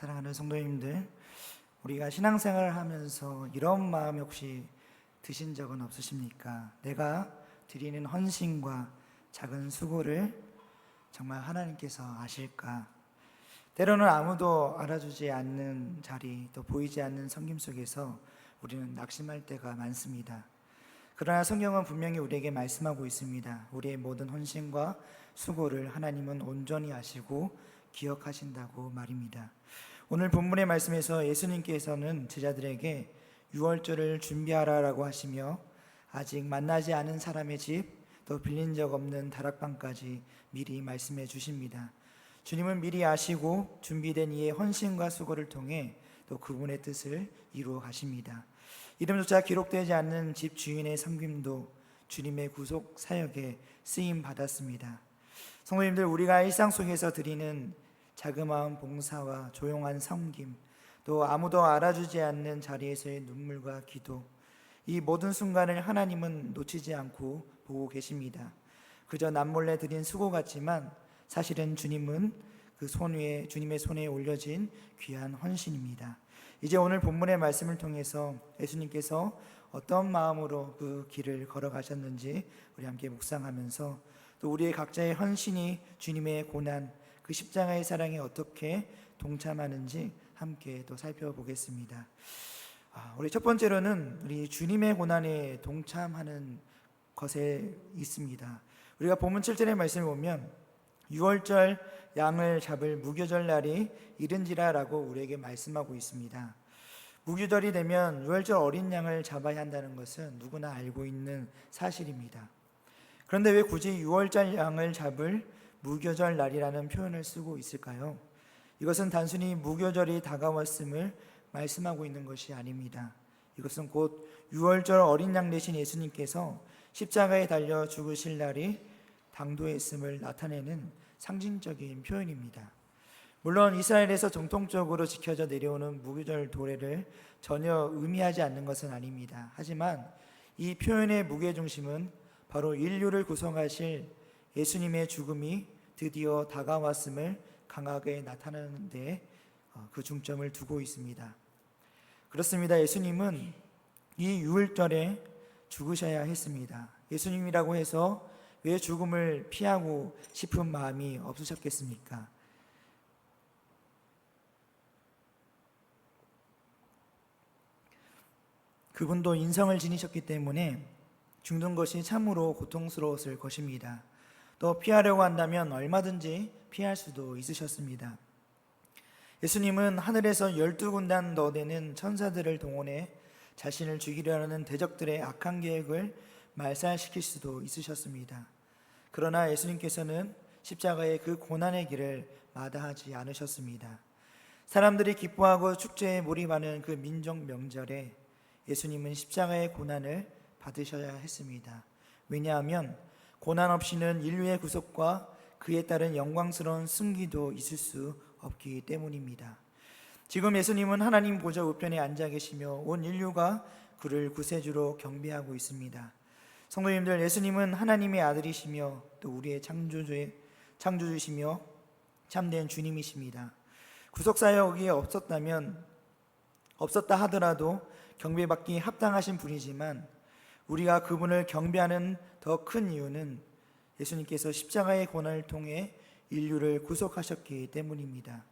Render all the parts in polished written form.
사랑하는 성도님들, 우리가 신앙생활을 하면서 이런 마음이 혹시 드신 적은 없으십니까? 내가 드리는 헌신과 작은 수고를 정말 하나님께서 아실까? 때로는 아무도 알아주지 않는 자리, 또 보이지 않는 섬김 속에서 우리는 낙심할 때가 많습니다. 그러나 성경은 분명히 우리에게 말씀하고 있습니다. 우리의 모든 헌신과 수고를 하나님은 온전히 아시고 기억하신다고 말입니다. 오늘 본문의 말씀에서 예수님께서는 제자들에게 유월절을 준비하라라고 하시며 아직 만나지 않은 사람의 집, 또 빌린 적 없는 다락방까지 미리 말씀해 주십니다. 주님은 미리 아시고 준비된 이의 헌신과 수고를 통해 또 그분의 뜻을 이루어 가십니다. 이름조차 기록되지 않는 집 주인의 섬김도 주님의 구속 사역에 쓰임 받았습니다. 성도님들, 우리가 일상 속에서 드리는 자그마한 봉사와 조용한 섬김, 또 아무도 알아주지 않는 자리에서의 눈물과 기도, 이 모든 순간을 하나님은 놓치지 않고 보고 계십니다. 그저 남몰래 드린 수고 같지만 사실은 주님은 주님의 손에 올려진 귀한 헌신입니다. 이제 오늘 본문의 말씀을 통해서 예수님께서 어떤 마음으로 그 길을 걸어가셨는지 우리 함께 묵상하면서 또 우리의 각자의 헌신이 주님의 고난, 그 십자가의 사랑에 어떻게 동참하는지 함께 또 살펴보겠습니다. 우리 첫 번째로는 우리 주님의 고난에 동참하는 것에 있습니다. 우리가 본문 7절의 말씀을 보면 유월절 양을 잡을 무교절 날이 이른지라라고 우리에게 말씀하고 있습니다. 무교절이 되면 유월절 어린 양을 잡아야 한다는 것은 누구나 알고 있는 사실입니다. 그런데 왜 굳이 유월절 양을 잡을 무교절 날이라는 표현을 쓰고 있을까요? 이것은 단순히 무교절이 다가왔음을 말씀하고 있는 것이 아닙니다. 이것은 곧 유월절 어린 양 되신 예수님께서 십자가에 달려 죽으실 날이 당도했음을 나타내는 상징적인 표현입니다. 물론 이스라엘에서 정통적으로 지켜져 내려오는 무교절 도래를 전혀 의미하지 않는 것은 아닙니다. 하지만 이 표현의 무게중심은 바로 인류를 구성하실 예수님의 죽음이 드디어 다가왔음을 강하게 나타내는 데 그 중점을 두고 있습니다. 그렇습니다. 예수님은 이 유월절에 죽으셔야 했습니다. 예수님이라고 해서 왜 죽음을 피하고 싶은 마음이 없으셨겠습니까? 그분도 인성을 지니셨기 때문에 죽는 것이 참으로 고통스러웠을 것입니다. 또 피하려고 한다면 얼마든지 피할 수도 있으셨습니다. 예수님은 하늘에서 12군단 너되는 천사들을 동원해 자신을 죽이려는 대적들의 악한 계획을 말살시킬 수도 있으셨습니다. 그러나 예수님께서는 십자가의 그 고난의 길을 마다하지 않으셨습니다. 사람들이 기뻐하고 축제에 몰입하는 그 민족 명절에 예수님은 십자가의 고난을 받으셔야 했습니다. 왜냐하면 고난 없이는 인류의 구속과 그에 따른 영광스러운 승기도 있을 수 없기 때문입니다. 지금 예수님은 하나님 보좌 우편에 앉아 계시며 온 인류가 그를 구세주로 경배하고 있습니다. 성도님들, 예수님은 하나님의 아들이시며 또 우리의 창조주시며 참된 주님이십니다. 구속사역이 없었다 하더라도 경배받기 합당하신 분이지만 우리가 그분을 경배하는 더 큰 이유는 예수님께서 십자가의 고난을 통해 인류를 구속하셨기 때문입니다.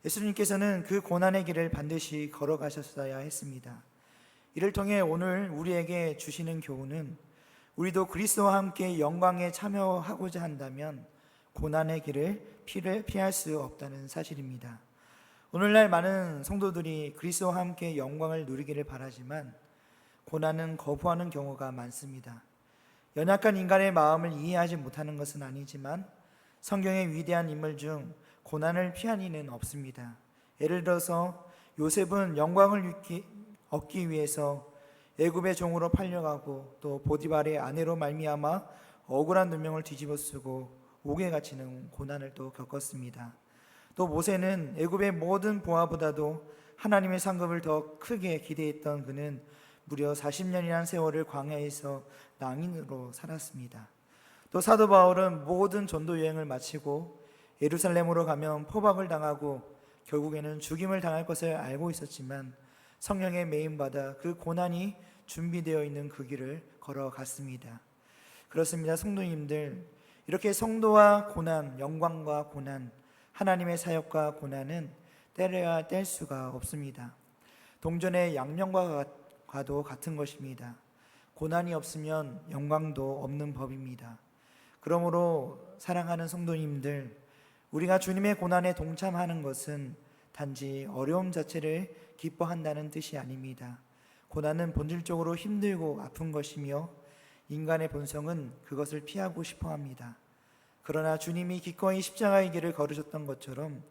예수님께서는 그 고난의 길을 반드시 걸어가셨어야 했습니다. 이를 통해 오늘 우리에게 주시는 교훈은 우리도 그리스도와 함께 영광에 참여하고자 한다면 고난의 길을 피할 수 없다는 사실입니다. 오늘날 많은 성도들이 그리스도와 함께 영광을 누리기를 바라지만 고난은 거부하는 경우가 많습니다. 연약한 인간의 마음을 이해하지 못하는 것은 아니지만 성경의 위대한 인물 중 고난을 피한 이는 없습니다. 예를 들어서 요셉은 영광을 얻기 위해서 애굽의 종으로 팔려가고 또 보디발의 아내로 말미암아 억울한 누명을 뒤집어 쓰고 옥에 갇히는 고난을 또 겪었습니다. 또 모세는 애굽의 모든 보아보다도 하나님의 상급을 더 크게 기대했던 그는 무려 40년이라는 세월을 광야에서 낭인으로 살았습니다. 또 사도 바울은 모든 전도 여행을 마치고 예루살렘으로 가면 포박을 당하고 결국에는 죽임을 당할 것을 알고 있었지만 성령에 매임받아 그 고난이 준비되어 있는 그 길을 걸어갔습니다. 그렇습니다. 성도님들, 이렇게 성도와 고난, 영광과 고난, 하나님의 사역과 고난은 떼려야 뗄 수가 없습니다. 동전의 양면과도 같은 것입니다. 고난이 없으면 영광도 없는 법입니다. 그러므로 사랑하는 성도님들, 우리가 주님의 고난에 동참하는 것은 단지 어려움 자체를 기뻐한다는 뜻이 아닙니다. 고난은 본질적으로 힘들고 아픈 것이며 인간의 본성은 그것을 피하고 싶어 합니다. 그러나 주님이 기꺼이 십자가의 길을 걸으셨던 것처럼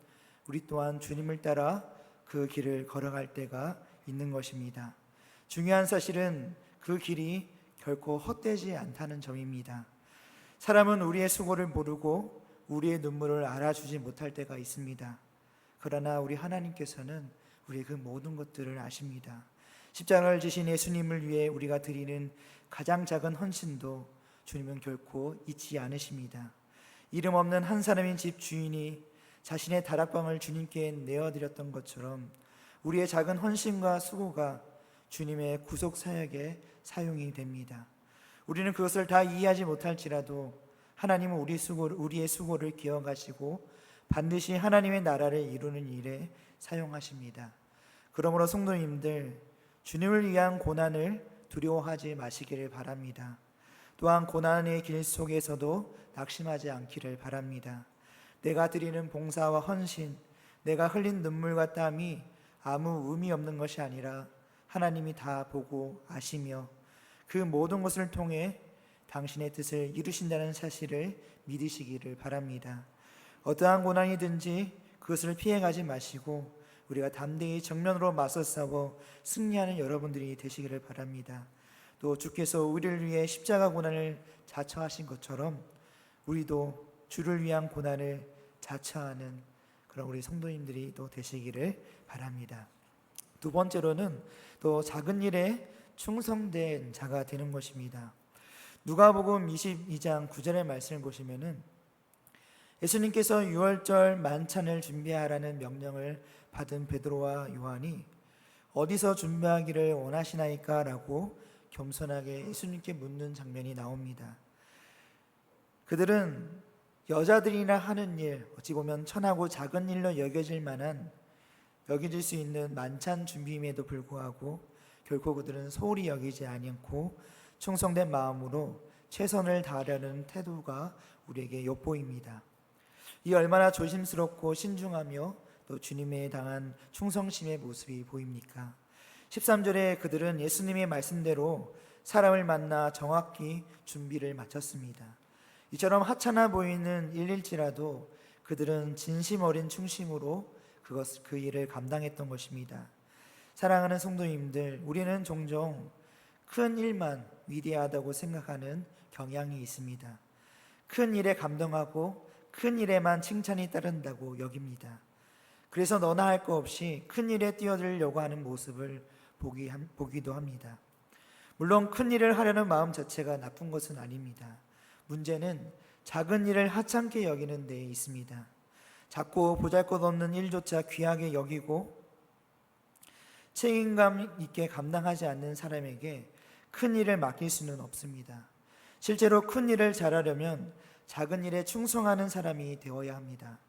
우리 또한 주님을 따라 그 길을 걸어갈 때가 있는 것입니다. 중요한 사실은 그 길이 결코 헛되지 않다는 점입니다. 사람은 우리의 수고를 모르고 우리의 눈물을 알아주지 못할 때가 있습니다. 그러나 우리 하나님께서는 우리의 그 모든 것들을 아십니다. 십자가를 지신 예수님을 위해 우리가 드리는 가장 작은 헌신도 주님은 결코 잊지 않으십니다. 이름 없는 한 사람인 집 주인이 자신의 다락방을 주님께 내어드렸던 것처럼 우리의 작은 헌신과 수고가 주님의 구속 사역에 사용이 됩니다. 우리는 그것을 다 이해하지 못할지라도 하나님은 우리의 수고를 기억하시고 반드시 하나님의 나라를 이루는 일에 사용하십니다. 그러므로 성도님들, 주님을 위한 고난을 두려워하지 마시기를 바랍니다. 또한 고난의 길 속에서도 낙심하지 않기를 바랍니다. 내가 드리는 봉사와 헌신, 내가 흘린 눈물과 땀이 아무 의미 없는 것이 아니라 하나님이 다 보고 아시며 그 모든 것을 통해 당신의 뜻을 이루신다는 사실을 믿으시기를 바랍니다. 어떠한 고난이든지 그것을 피해가지 마시고 우리가 담대히 정면으로 맞서 싸워 승리하는 여러분들이 되시기를 바랍니다. 또 주께서 우리를 위해 십자가 고난을 자처하신 것처럼 우리도 주를 위한 고난을 자처하는 그런 우리 성도님들이 또 되시기를 바랍니다. 두 번째로는 또 작은 일에 충성된 자가 되는 것입니다. 누가복음 22장 9절의 말씀을 보시면은 예수님께서 유월절 만찬을 준비하라는 명령을 받은 베드로와 요한이 어디서 준비하기를 원하시나이까? 라고 겸손하게 예수님께 묻는 장면이 나옵니다. 그들은 여자들이나 하는 일, 어찌 보면 천하고 작은 일로 여겨질 수 있는 만찬 준비임에도 불구하고 결코 그들은 소홀히 여기지 않고 충성된 마음으로 최선을 다하려는 태도가 우리에게 엿보입니다. 이 얼마나 조심스럽고 신중하며 또 주님에 당한 충성심의 모습이 보입니까? 13절에 그들은 예수님의 말씀대로 사람을 만나 정확히 준비를 마쳤습니다. 이처럼 하찮아 보이는 일일지라도 그들은 진심 어린 충심으로 그 일을 감당했던 것입니다. 사랑하는 성도님들, 우리는 종종 큰 일만 위대하다고 생각하는 경향이 있습니다. 큰 일에 감동하고 큰 일에만 칭찬이 따른다고 여깁니다. 그래서 너나 할 거 없이 큰 일에 뛰어들려고 하는 모습을 보기도 합니다. 물론 큰 일을 하려는 마음 자체가 나쁜 것은 아닙니다. 문제는 작은 일을 하찮게 여기는 데 있습니다. 작고 보잘것없는 일조차 귀하게 여기고 책임감 있게 감당하지 않는 사람에게 큰 일을 맡길 수는 없습니다. 실제로 큰 일을 잘하려면 작은 일에 충성하는 사람이 되어야 합니다.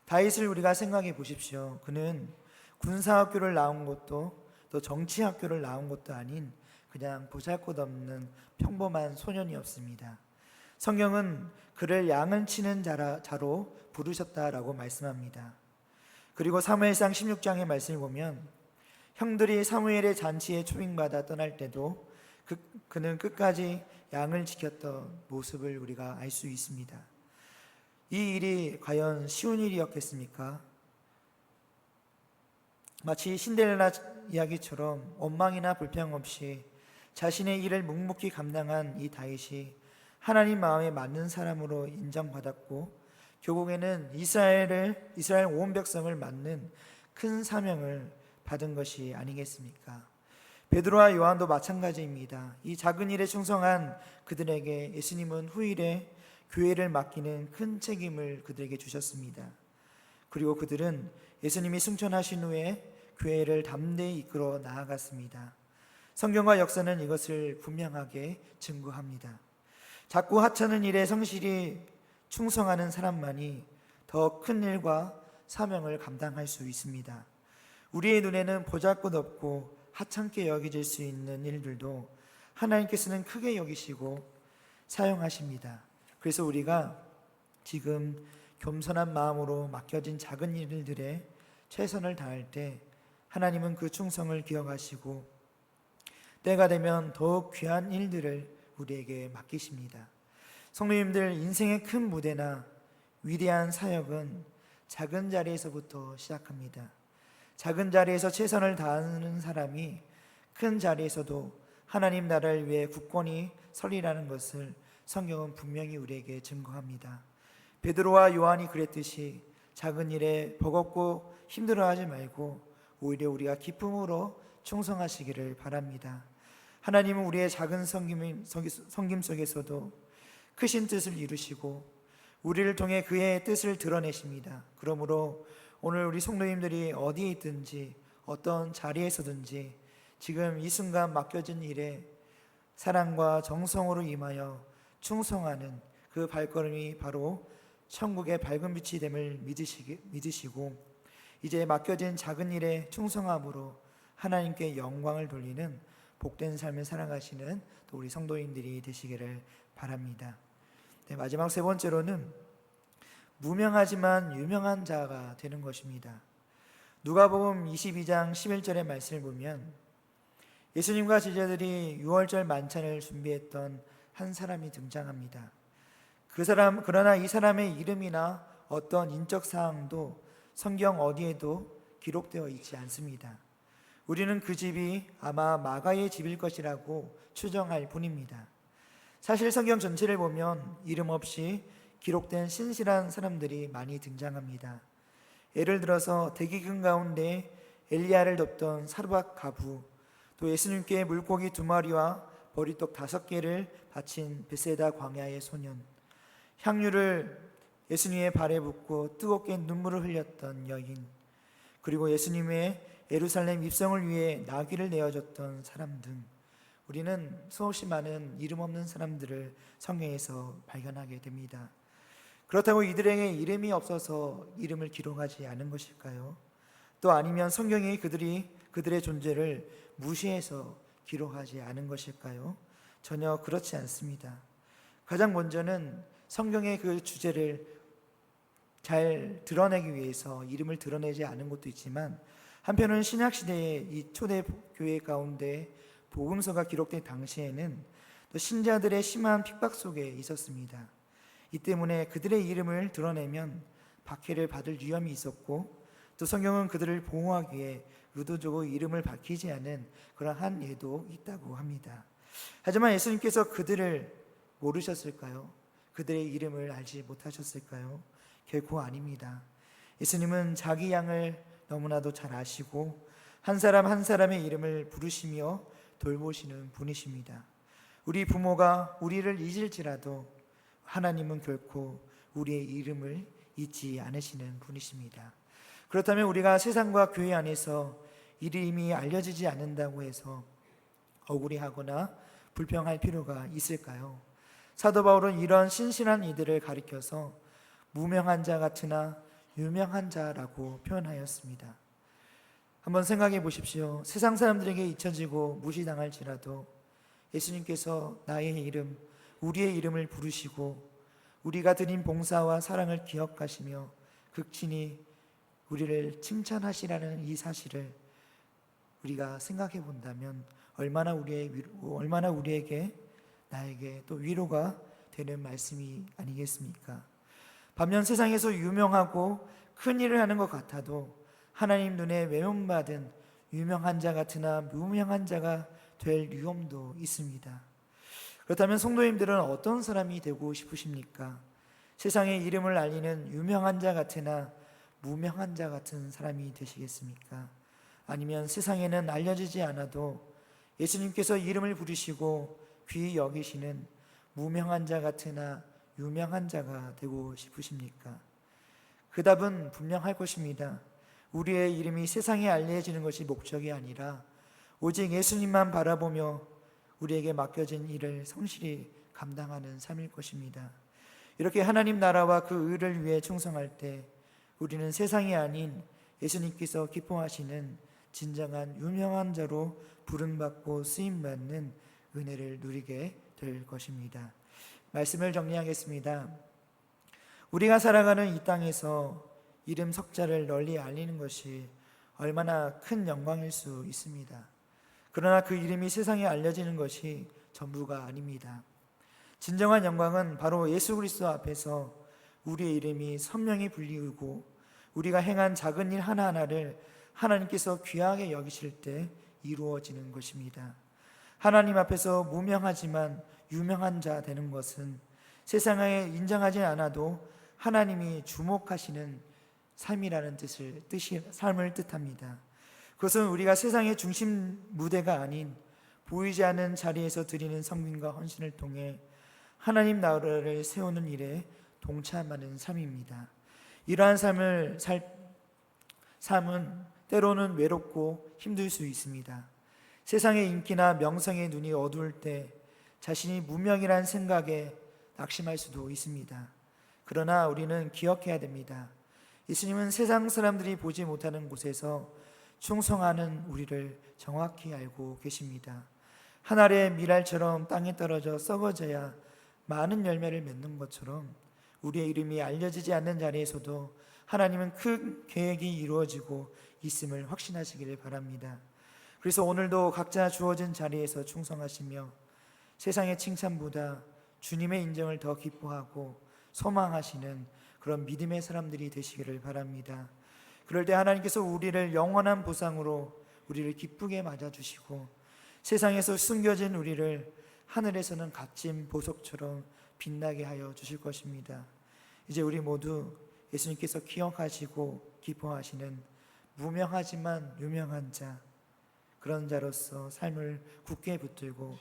다윗을 우리가 생각해 보십시오. 그는 군사학교를 나온 것도 또 정치학교를 나온 것도 아닌 그냥 보잘것없는 평범한 소년이었습니다. 성경은 그를 양을 치는 자로 부르셨다라고 말씀합니다. 그리고 사무엘상 16장의 말씀을 보면 형들이 사무엘의 잔치에 초빙받아 떠날 때도 그는 끝까지 양을 지켰던 모습을 우리가 알 수 있습니다. 이 일이 과연 쉬운 일이었겠습니까? 마치 신데렐라 이야기처럼 원망이나 불평 없이 자신의 일을 묵묵히 감당한 이 다윗이 하나님 마음에 맞는 사람으로 인정받았고 결국에는 이스라엘 온 백성을 맡는 큰 사명을 받은 것이 아니겠습니까? 베드로와 요한도 마찬가지입니다. 이 작은 일에 충성한 그들에게 예수님은 후일에 교회를 맡기는 큰 책임을 그들에게 주셨습니다. 그리고 그들은 예수님이 승천하신 후에 교회를 담대히 이끌어 나아갔습니다. 성경과 역사는 이것을 분명하게 증거합니다. 자꾸 하찮은 일에 성실히 충성하는 사람만이 더 큰 일과 사명을 감당할 수 있습니다. 우리의 눈에는 보잘것없고 하찮게 여겨질 수 있는 일들도 하나님께서는 크게 여기시고 사용하십니다. 그래서 우리가 지금 겸손한 마음으로 맡겨진 작은 일들에 최선을 다할 때 하나님은 그 충성을 기억하시고 때가 되면 더욱 귀한 일들을 우리에게 맡기십니다. 성도님들, 인생의 큰 무대나 위대한 사역은 작은 자리에서부터 시작합니다. 작은 자리에서 최선을 다하는 사람이 큰 자리에서도 하나님 나라를 위해 굳건히 서리라는 것을 성경은 분명히 우리에게 증거합니다. 베드로와 요한이 그랬듯이 작은 일에 버겁고 힘들어하지 말고 오히려 우리가 기쁨으로 충성하시기를 바랍니다. 하나님은 우리의 작은 섬김 속에서도 크신 뜻을 이루시고 우리를 통해 그의 뜻을 드러내십니다. 그러므로 오늘 우리 성도님들이 어디에 있든지 어떤 자리에서든지 지금 이 순간 맡겨진 일에 사랑과 정성으로 임하여 충성하는 그 발걸음이 바로 천국의 밝은 빛이 됨을 믿으시고 이제 맡겨진 작은 일에 충성함으로 하나님께 영광을 돌리는 복된 삶을 살아가시는 또 우리 성도인들이 되시기를 바랍니다. 네, 마지막 세 번째로는 무명하지만 유명한 자가 되는 것입니다. 누가복음 22장 11절의 말씀을 보면 예수님과 제자들이 유월절 만찬을 준비했던 한 사람이 등장합니다. 그러나 이 사람의 이름이나 어떤 인적 사항도 성경 어디에도 기록되어 있지 않습니다. 우리는 그 집이 아마 마가의 집일 것이라고 추정할 뿐입니다. 사실 성경 전체를 보면 이름 없이 기록된 신실한 사람들이 많이 등장합니다. 예를 들어서 대기근 가운데 엘리야를 돕던 사르밧 과부, 또 예수님께 물고기 2마리와 보리떡 5개를 바친 베세다 광야의 소년, 향유를 예수님의 발에 붓고 뜨겁게 눈물을 흘렸던 여인, 그리고 예수님의 예루살렘 입성을 위해 나귀를 내어줬던 사람 등 우리는 수없이 많은 이름 없는 사람들을 성경에서 발견하게 됩니다. 그렇다고 이들에게 이름이 없어서 이름을 기록하지 않은 것일까요? 또 아니면 성경이 그들의 존재를 무시해서 기록하지 않은 것일까요? 전혀 그렇지 않습니다. 가장 먼저는 성경의 그 주제를 잘 드러내기 위해서 이름을 드러내지 않은 것도 있지만 한편은 신약시대의 이 초대 교회 가운데 복음서가 기록된 당시에는 또 신자들의 심한 핍박 속에 있었습니다. 이 때문에 그들의 이름을 드러내면 박해를 받을 위험이 있었고 또 성경은 그들을 보호하기 위해 의도적으로 이름을 밝히지 않은 그러한 예도 있다고 합니다. 하지만 예수님께서 그들을 모르셨을까요? 그들의 이름을 알지 못하셨을까요? 결코 아닙니다. 예수님은 자기 양을 너무나도 잘 아시고 한 사람 한 사람의 이름을 부르시며 돌보시는 분이십니다. 우리 부모가 우리를 잊을지라도 하나님은 결코 우리의 이름을 잊지 않으시는 분이십니다. 그렇다면 우리가 세상과 교회 안에서 이름이 알려지지 않는다고 해서 억울해하거나 불평할 필요가 있을까요? 사도 바울은 이런 신실한 이들을 가리켜서 무명한 자 같으나 유명한 자라고 표현하였습니다. 한번 생각해 보십시오. 세상 사람들에게 잊혀지고 무시당할지라도 예수님께서 나의 이름, 우리의 이름을 부르시고 우리가 드린 봉사와 사랑을 기억하시며 극진히 우리를 칭찬하시라는 이 사실을 우리가 생각해 본다면 얼마나 우리에게 나에게 또 위로가 되는 말씀이 아니겠습니까? 반면 세상에서 유명하고 큰 일을 하는 것 같아도 하나님 눈에 외면받은 유명한 자 같으나 무명한 자가 될 위험도 있습니다. 그렇다면 성도님들은 어떤 사람이 되고 싶으십니까? 세상의 이름을 알리는 유명한 자 같으나 무명한 자 같은 사람이 되시겠습니까? 아니면 세상에는 알려지지 않아도 예수님께서 이름을 부르시고 귀히 여기시는 무명한 자 같으나 유명한 자가 되고 싶으십니까? 그 답은 분명할 것입니다. 우리의 이름이 세상에 알려지는 것이 목적이 아니라 오직 예수님만 바라보며 우리에게 맡겨진 일을 성실히 감당하는 삶일 것입니다. 이렇게 하나님 나라와 그 의를 위해 충성할 때 우리는 세상이 아닌 예수님께서 기뻐하시는 진정한 유명한 자로 부름받고 쓰임받는 은혜를 누리게 될 것입니다. 말씀을 정리하겠습니다. 우리가 살아가는 이 땅에서 이름 석자를 널리 알리는 것이 얼마나 큰 영광일 수 있습니다. 그러나 그 이름이 세상에 알려지는 것이 전부가 아닙니다. 진정한 영광은 바로 예수 그리스도 앞에서 우리의 이름이 선명히 불리우고 우리가 행한 작은 일 하나하나를 하나님께서 귀하게 여기실 때 이루어지는 것입니다. 하나님 앞에서 무명하지만 유명한 자 되는 것은 세상에 인정하지 않아도 하나님이 주목하시는 삶이라는 삶을 뜻합니다. 그것은 우리가 세상의 중심 무대가 아닌 보이지 않는 자리에서 드리는 섬김과 헌신을 통해 하나님 나라를 세우는 일에 동참하는 삶입니다. 이러한 삶은 때로는 외롭고 힘들 수 있습니다. 세상의 인기나 명성의 눈이 어두울 때 자신이 무명이란 생각에 낙심할 수도 있습니다. 그러나 우리는 기억해야 됩니다. 예수님은 세상 사람들이 보지 못하는 곳에서 충성하는 우리를 정확히 알고 계십니다. 한 알의 밀알처럼 땅에 떨어져 썩어져야 많은 열매를 맺는 것처럼 우리의 이름이 알려지지 않는 자리에서도 하나님은 큰 계획이 이루어지고 있음을 확신하시기를 바랍니다. 그래서 오늘도 각자 주어진 자리에서 충성하시며 세상의 칭찬보다 주님의 인정을 더 기뻐하고 소망하시는 그런 믿음의 사람들이 되시기를 바랍니다. 그럴 때 하나님께서 우리를 영원한 보상으로 우리를 기쁘게 맞아주시고 세상에서 숨겨진 우리를 하늘에서는 값진 보석처럼 빛나게 하여 주실 것입니다. 이제 우리 모두 예수님께서 기억하시고 기뻐하시는 무명하지만 유명한 자, 그런 자로서 삶을 굳게 붙들고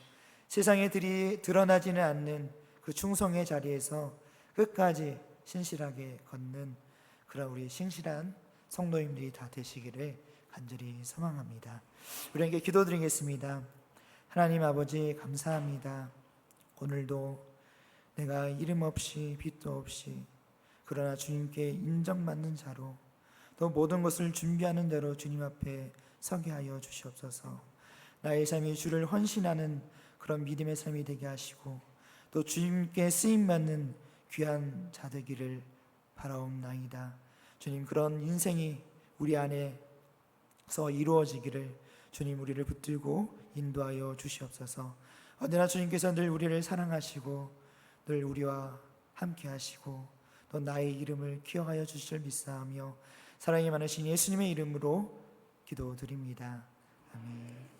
세상에 드러나지는 않는 그 충성의 자리에서 끝까지 신실하게 걷는 그런 우리 신실한 성도님들이 다 되시기를 간절히 소망합니다. 우리에게 기도드리겠습니다. 하나님 아버지 감사합니다. 오늘도 내가 이름 없이 빛도 없이 그러나 주님께 인정받는 자로 또 모든 것을 준비하는 대로 주님 앞에 서게 하여 주시옵소서. 나의 삶이 주를 헌신하는 그런 믿음의 삶이 되게 하시고 또 주님께 쓰임받는 귀한 자 되기를 바라옵나이다. 주님, 그런 인생이 우리 안에서 이루어지기를 주님 우리를 붙들고 인도하여 주시옵소서. 언제나 주님께서 늘 우리를 사랑하시고 늘 우리와 함께 하시고 또 나의 이름을 기억하여 주실 줄 믿사오며 사랑이 많으신 예수님의 이름으로 기도드립니다. 아멘.